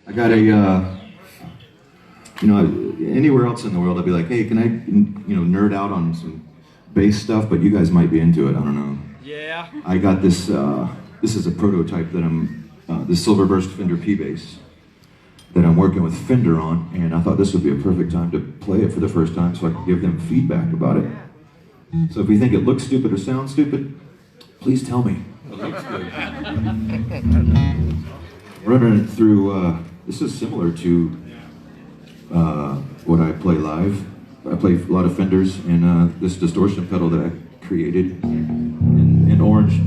I got a, anywhere else in the world, I'd be like, hey, can I, nerd out on some bass stuff? But you guys might be into it. I don't know. Yeah. I got this. This is a prototype that I'm, the Silverburst Fender P bass that I'm working with Fender on, and I thought this would be a perfect time to play it for the first time, so I can give them feedback about it. So if you think it looks stupid or sounds stupid, please tell me. It looks good. Running it through. This is similar to what I play live. I play a lot of Fenders, and this distortion pedal that I created in orange.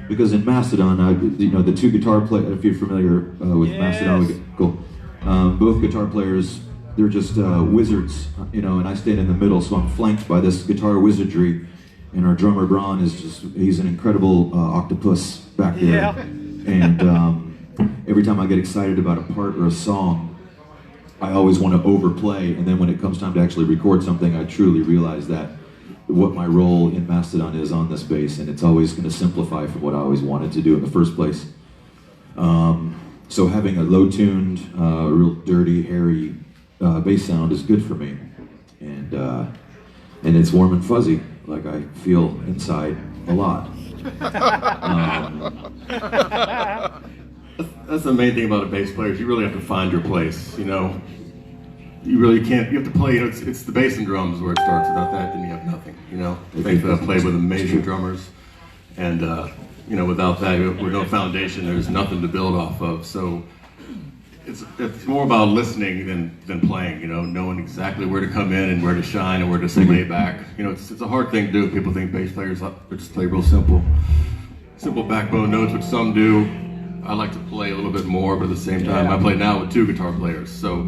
Because in Mastodon, the two guitar players, if you're familiar with Mastodon, cool. Both guitar players, they're just wizards, and I stand in the middle, so I'm flanked by this guitar wizardry. And our drummer, Braun, he's an incredible octopus back there. Yeah. And every time I get excited about a part or a song, I always want to overplay. And then when it comes time to actually record something, I truly realize that what my role in Mastodon is on this bass, and it's always going to simplify from what I always wanted to do in the first place. So having a low-tuned, real dirty, hairy bass sound is good for me, and it's warm and fuzzy, like I feel inside a lot. That's the main thing about a bass player is you really have to find your place. You really can't. You have to play. It's the bass and drums where it starts. Without that, then you have nothing. Thankfully, I played with amazing drummers, and without that, with no foundation, there's nothing to build off of. So it's more about listening than playing. Knowing exactly where to come in and where to shine and where to lay back. It's a hard thing to do. People think bass players just play real simple backbone notes, which some do. I like to play a little bit more, but at the same time, I play now with two guitar players. So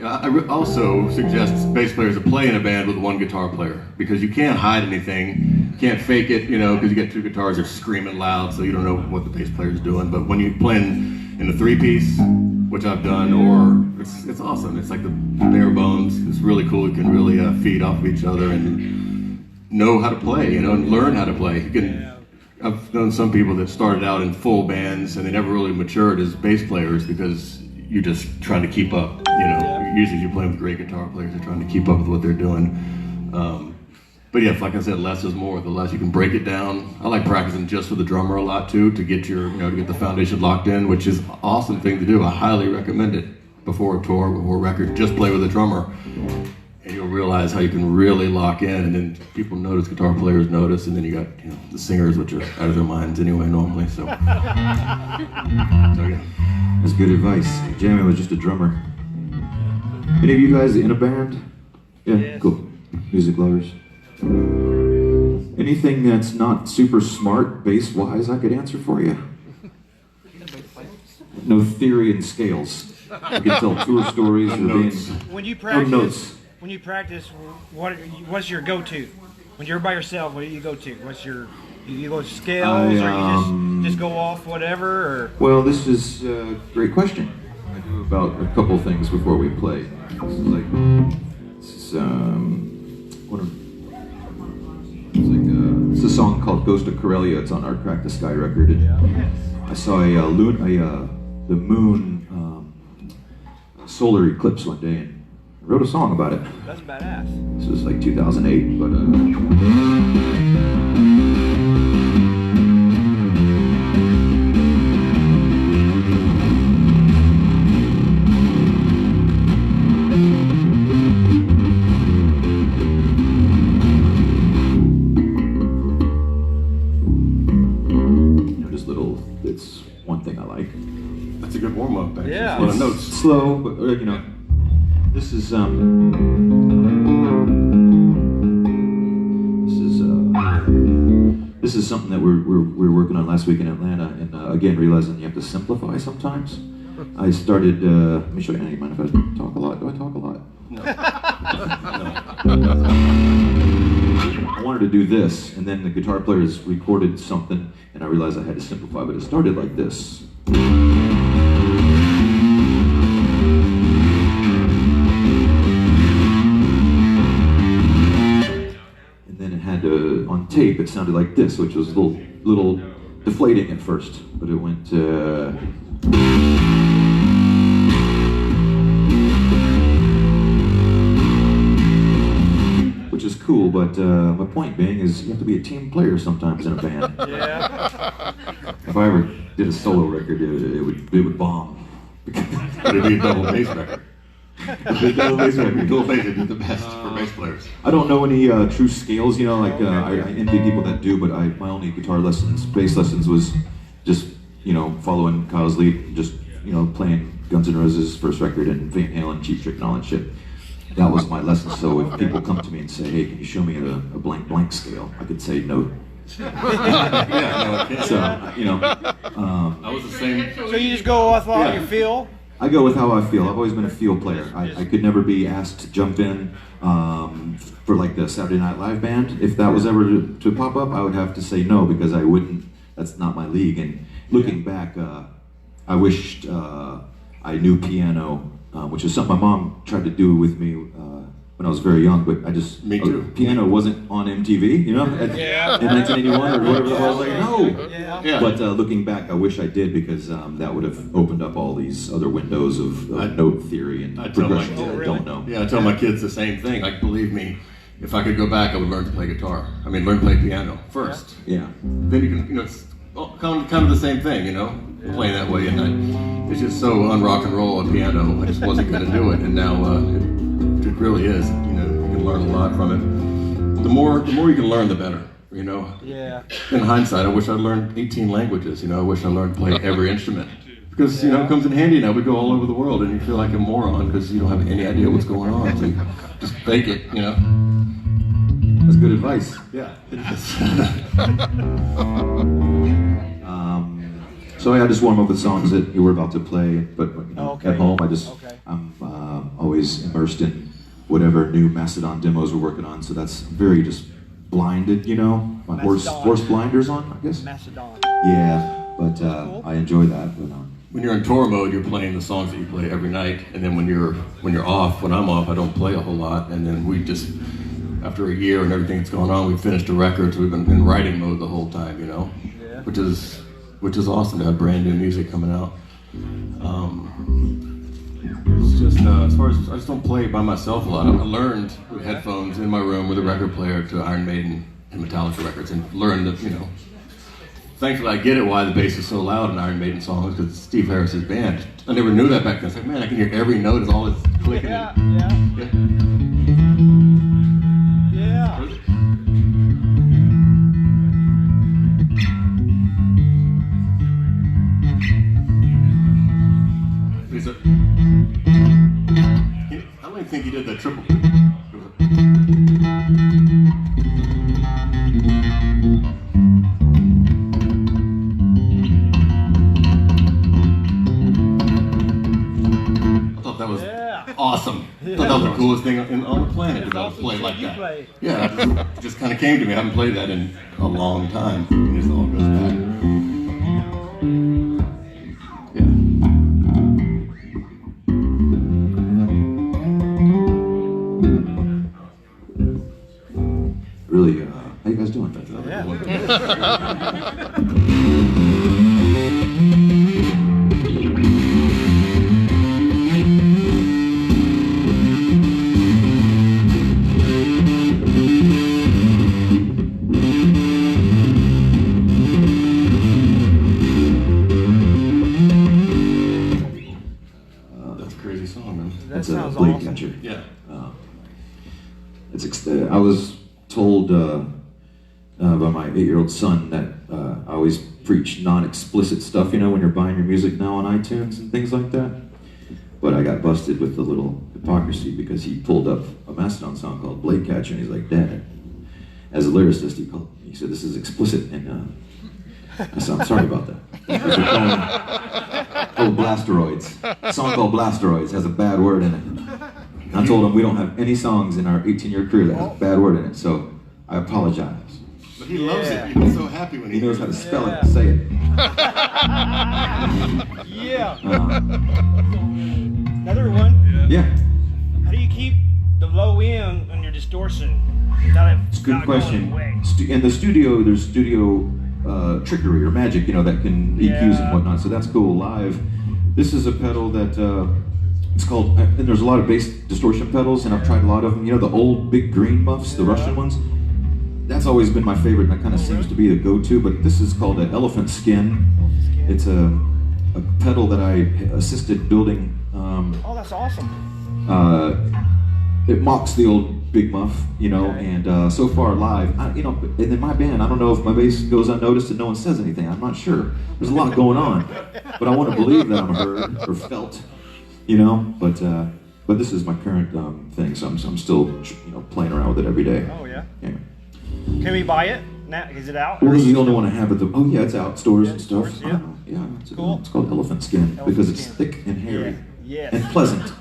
I also suggest bass players to play in a band with one guitar player, because you can't hide anything, you can't fake it, because you get two guitars, they're screaming loud, so you don't know what the bass player's doing. But when you play in a three-piece, which I've done, or it's awesome. It's like the bare bones. It's really cool. You can really feed off of each other and know how to play, and learn how to play. I've known some people that started out in full bands and they never really matured as bass players because you're just trying to keep up. Usually you're playing with great guitar players, they're trying to keep up with what they're doing. But yeah, like I said, less is more. The less you can break it down. I like practicing just with the drummer a lot too, to get to get the foundation locked in, which is an awesome thing to do. I highly recommend it before a tour, before a record. Just play with a drummer, and you'll realize how you can really lock in. And then people notice, guitar players notice, and then you got the singers, which are out of their minds anyway normally. So, yeah. That's good advice. Jamie was just a drummer. Any of you guys in a band? Yeah, yes. Cool. Music lovers. Anything that's not super smart bass-wise I could answer for you? No theory and scales. You can tell tour stories or notes. When you practice, notes. When you practice, what's your go-to? When you're by yourself, what do you go to? You go to scales, or you just go off whatever? Or? Well, this is a great question. I do about a couple things before we play. It's a song called Ghost of Corellia. It's on our Crack the Sky record. And I saw the moon solar eclipse one day and wrote a song about it. That's badass. This was like 2008, but it's one thing I like. That's a good warm-up, actually. Yeah. A lot of notes. Slow, but this is this is something that we're working on last week in Atlanta, and again realizing you have to simplify sometimes. I started. Let me show you. You mind if I talk a lot? Do I talk a lot? No. I wanted to do this, and then the guitar players recorded something, and I realized I had to simplify, but it started like this. And then it had to, on tape, it sounded like this, which was a little deflating at first, but it went which is cool, but my point being is you have to be a team player sometimes in a band. Yeah. If I ever did a solo record, it would bomb. It'd be a double bass record. Double bass is the best for bass players. I don't know any true scales, you know, like I envy people that do, but my only guitar lessons, bass lessons was just, you know, following Kyle's lead, just, you know, playing Guns N' Roses' first record and Van Halen, Cheap Trick and all that shit. That was my lesson. So if people come to me and say, hey, can you show me a blank blank scale? I could say no. Yeah, no, So, you know. I was the same. So you just go off how you feel? I go with how I feel. I've always been a feel player. I could never be asked to jump in for like the Saturday Night Live band. If that was ever to pop up, I would have to say no because I wouldn't. That's not my league. And looking back, I wished I knew piano, which is something my mom tried to do with me when I was very young. But I just piano wasn't on MTV, you know, in 1981 or whatever. I was like, no. Yeah. But looking back, I wish I did because that would have opened up all these other windows of note theory and progression that I don't know. Yeah, I tell my kids the same thing. Like, believe me, if I could go back, I would learn to play guitar. I mean, learn to play piano first. Yeah. Then you can, you know, it's kind of the same thing, you know, playing that way. And it's just so un-rock and roll on piano. I just wasn't going to do it, and now it really is. You know, you can learn a lot from it. The more you can learn, the better. You know. Yeah. In hindsight, I wish I learned 18 languages. You know, I wish I learned to play every instrument. Because, you know, it comes in handy now. We go all over the world and you feel like a moron because you don't have any idea what's going on. So you just fake it, you know. That's good advice. Yeah, it is. So yeah, I just warm up with songs that you were about to play, but you know, at home I'm always immersed in whatever new Mastodon demos we're working on. So that's very just blinded, you know, my horse blinders on, I guess. Mastodon. Yeah, but I enjoy that. But, when you're in tour mode, you're playing the songs that you play every night, and then when you're off, when I'm off, I don't play a whole lot, and then we just, after a year and everything that's going on, we finished a record, so we've been in writing mode the whole time, you know, which is awesome to have brand new music coming out. It's just as far as I just don't play by myself a lot. I learned with headphones in my room with a record player to Iron Maiden and Metallica records, and learned that, you know. Thankfully, I get it why the bass is so loud in Iron Maiden songs because it's Steve Harris's band. I never knew that back then. I was like, man, I can hear every note as all it's clicking. Yeah. I don't even think he did that triple. That was awesome. I thought that was the coolest thing on the planet to be able to play like that. Yeah, it just kind of came to me. I haven't played that in a long time. It just all goes back. really, how you guys doing? That sounds Blade awesome. Catcher. Yeah. I was told by my 8-year-old son that I always preach non-explicit stuff, you know, when you're buying your music now on iTunes and things like that. But I got busted with a little hypocrisy because he pulled up a Mastodon song called Blade Catcher and he's like, Dad, as a lyricist, he said, this is explicit. And I said, I'm sorry about that. Oh, Blasteroids. A song called Blasteroids has a bad word in it. And I told him we don't have any songs in our 18-year career that has a bad word in it, so I apologize. But he loves it. He's so happy when He knows how to spell it and say it. Yeah. Another one. Yeah. How do you keep the low end on your distortion without it? It's a good not going question. away? In the studio, there's studio trickery or magic, that can EQs and whatnot. So that's cool live. This is a pedal that it's called, and there's a lot of bass distortion pedals, and I've tried a lot of them. The old big green muffs, the Russian ones. That's always been my favorite, and that kind of seems to be the go-to. But this is called an Elephant Skin. It's a pedal that I assisted building. Oh, that's awesome. It mocks the old big muff, and so far live, and in my band, I don't know if my bass goes unnoticed and no one says anything. I'm not sure. There's a lot going on, but I want to believe that I'm heard or felt, But this is my current thing, so I'm still playing around with it every day. Oh yeah. Can we buy it? Now, is it out? Well, this is the only one I have at the. Oh yeah, it's out stores and stuff. Stores, yeah. Yeah, Cool. It's called Elephant Skin because it's Skin. thick and hairy. Yes. And pleasant.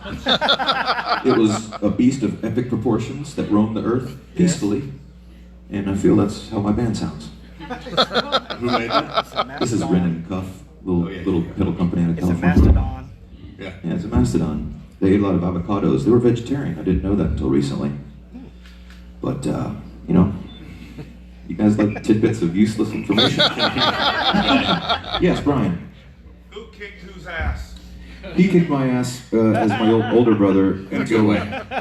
It was a beast of epic proportions that roamed the earth peacefully, and I feel that's how my band sounds. Who made that? This is Ren and Cuff, little pedal company out of It's a California. mastodon. Yeah. Yeah, it's a mastodon. They ate a lot of avocados. They were vegetarian. I didn't know that until recently. But you guys like tidbits of useless information? Yes, Brian. Who kicked whose ass? He kicked my ass as my older brother. In a good way.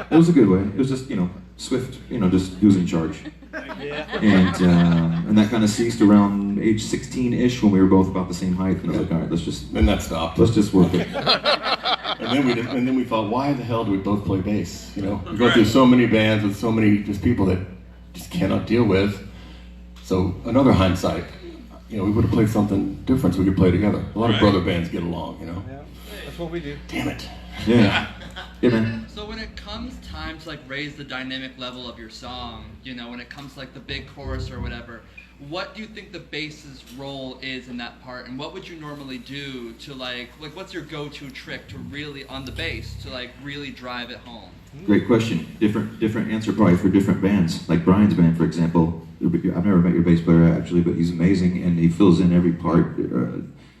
It was a good way. It was just, swift, just who's in charge. Yeah. And that kind of ceased around age 16-ish when we were both about the same height. And I was like, all right, Then that stopped. let's just work it. And then we thought, why the hell do we both play bass? We go through so many bands with so many just people that just cannot deal with. So another hindsight, we would have played something different so we could play together. A lot of brother bands get along, Yeah. That's what we do. Damn it. Yeah. Yeah, man. So when it comes time to raise the dynamic level of your song, when it comes to the big chorus or whatever, what do you think the bass's role is in that part, and what would you normally do to what's your go-to trick to really on the bass to really drive it home? Great question. Different answer probably for different bands. Like Brian's band, for example. I've never met your bass player actually, but he's amazing and he fills in every part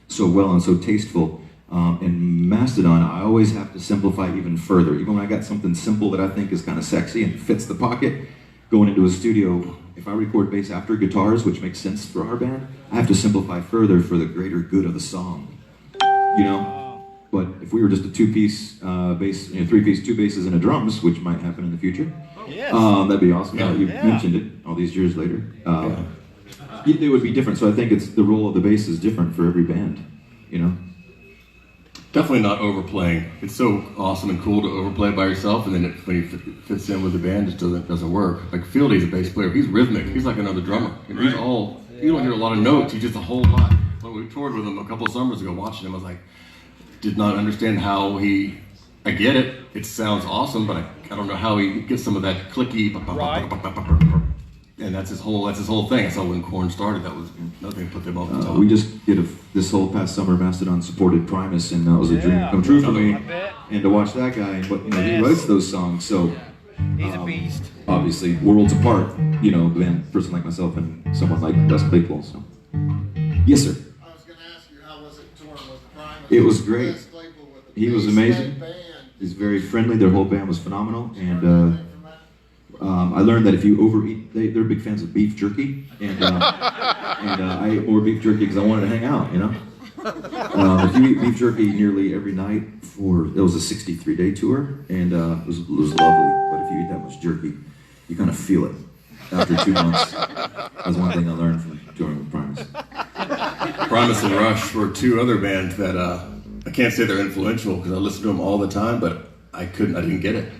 so well and so tasteful. In Mastodon, I always have to simplify even further. Even when I got something simple that I think is kind of sexy and fits the pocket, going into a studio, if I record bass after guitars, which makes sense for our band, I have to simplify further for the greater good of the song. But if we were just a two-piece bass, three-piece, two basses and a drums, which might happen in the future, Yes. that'd be awesome. Now that you've Yeah. mentioned it all these years later. It would be different. So I think it's the role of the bass is different for every band. Definitely not overplaying. It's so awesome and cool to overplay by yourself, and then when he fits in with the band, it just doesn't work. Like Fieldy's a bass player. He's rhythmic. He's like another drummer. He's all. You don't hear a lot of notes. He's just a whole lot. When we toured with him a couple of summers ago, watching him, I was like, did not understand how he. I get it. It sounds awesome, but I don't know how he gets some of that clicky. Right. And that's his whole thing. I saw when Korn started, that was nothing to put them off the top. We just did this whole past summer. Mastodon supported Primus, and that was a dream come true for me. I bet. And to watch that guy, and he Yes. writes those songs. So He's a beast. obviously, worlds apart. A person like myself and someone like Les Claypool. So, yes, sir. I was going to ask you, how was it touring with Primus? It was great. Les Claypool with the He was bass amazing. band. He's very friendly. Their whole band was phenomenal, and Anything from that? I learned that if you overeat, they're big fans of beef jerky, and I ate more beef jerky because I wanted to hang out. If you eat beef jerky nearly every night it was a 63-day tour, and it was lovely. But if you eat that much jerky, you kind of feel it after 2 months. That's one thing I learned from touring with Primus. Primus and Rush were two other bands that I can't say they're influential because I listen to them all the time, but I didn't get it.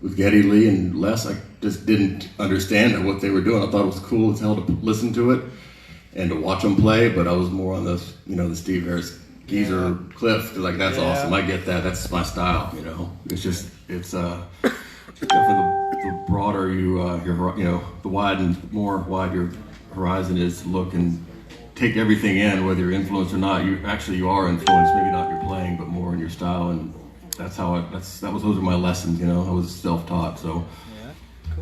With Geddy Lee and Les, I just didn't understand what they were doing. I thought it was cool as hell to listen to it and to watch them play, but I was more on the Steve Harris geezer cliff. That's awesome. I get that. That's my style. It's definitely the broader the wide your horizon is, look and take everything in, whether you're influenced or not. You are influenced, maybe not your playing, but more in your style, and that's how those are my lessons. I was self-taught, so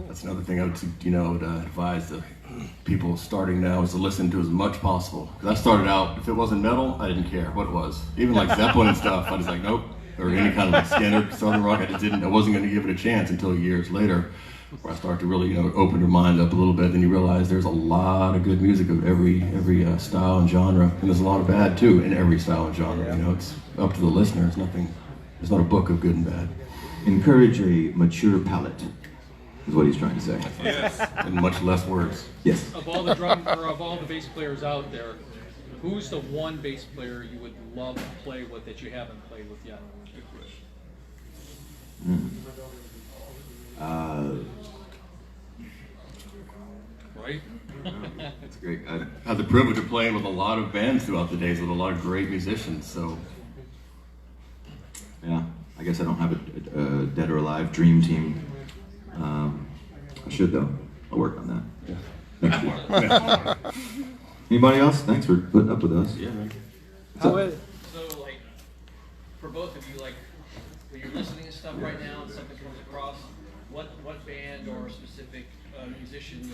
that's another thing I would advise the people starting now is to listen to as much possible. Because I started out, if it wasn't metal, I didn't care what it was. Even like Zeppelin and stuff, I was like, nope. Or any kind of Skinner, Southern rock, I wasn't going to give it a chance until years later. where I start to really, open your mind up a little bit. Then you realize there's a lot of good music of every style and genre, and there's a lot of bad too in every style and genre. It's up to the listener. There's not a book of good and bad. Encourage a mature palate, is what he's trying to say. Yes. And much less words. Yes. Of all the bass players out there, who's the one bass player you would love to play with that you haven't played with yet? Right? That's great. I had the privilege of playing with a lot of bands throughout the days with a lot of great musicians. So Yeah, I guess I don't have a dead or alive dream team. I should though. I'll work on that. Next year. Anybody else? Thanks for putting up with us. yeah, man. How is, So, like, for both of you, like, when you're listening to stuff right now and something comes across, what band or specific musician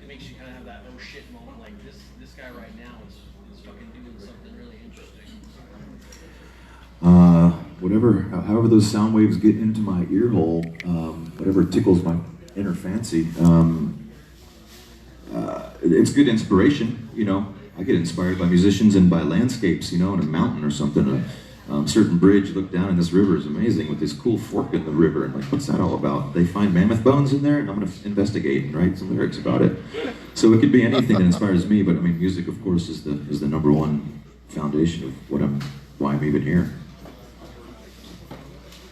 makes you kind of have that oh shit moment? Like, this guy right now is fucking doing something really interesting. However those sound waves get into my ear hole, whatever tickles my inner fancy. It's good inspiration, I get inspired by musicians and by landscapes, in a mountain or something. A certain bridge, look down in this river is amazing with this cool fork in the river. And like, what's that all about? They find mammoth bones in there, and I'm going to investigate and write some lyrics about it. So it could be anything that inspires me, but I mean, music, of course, is the number one foundation of why I'm even here.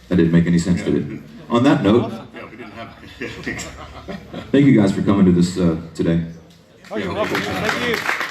That didn't make any sense, did it? On that note, Yeah, we didn't have. thank you guys for coming to this today. oh, you're welcome. Thank you.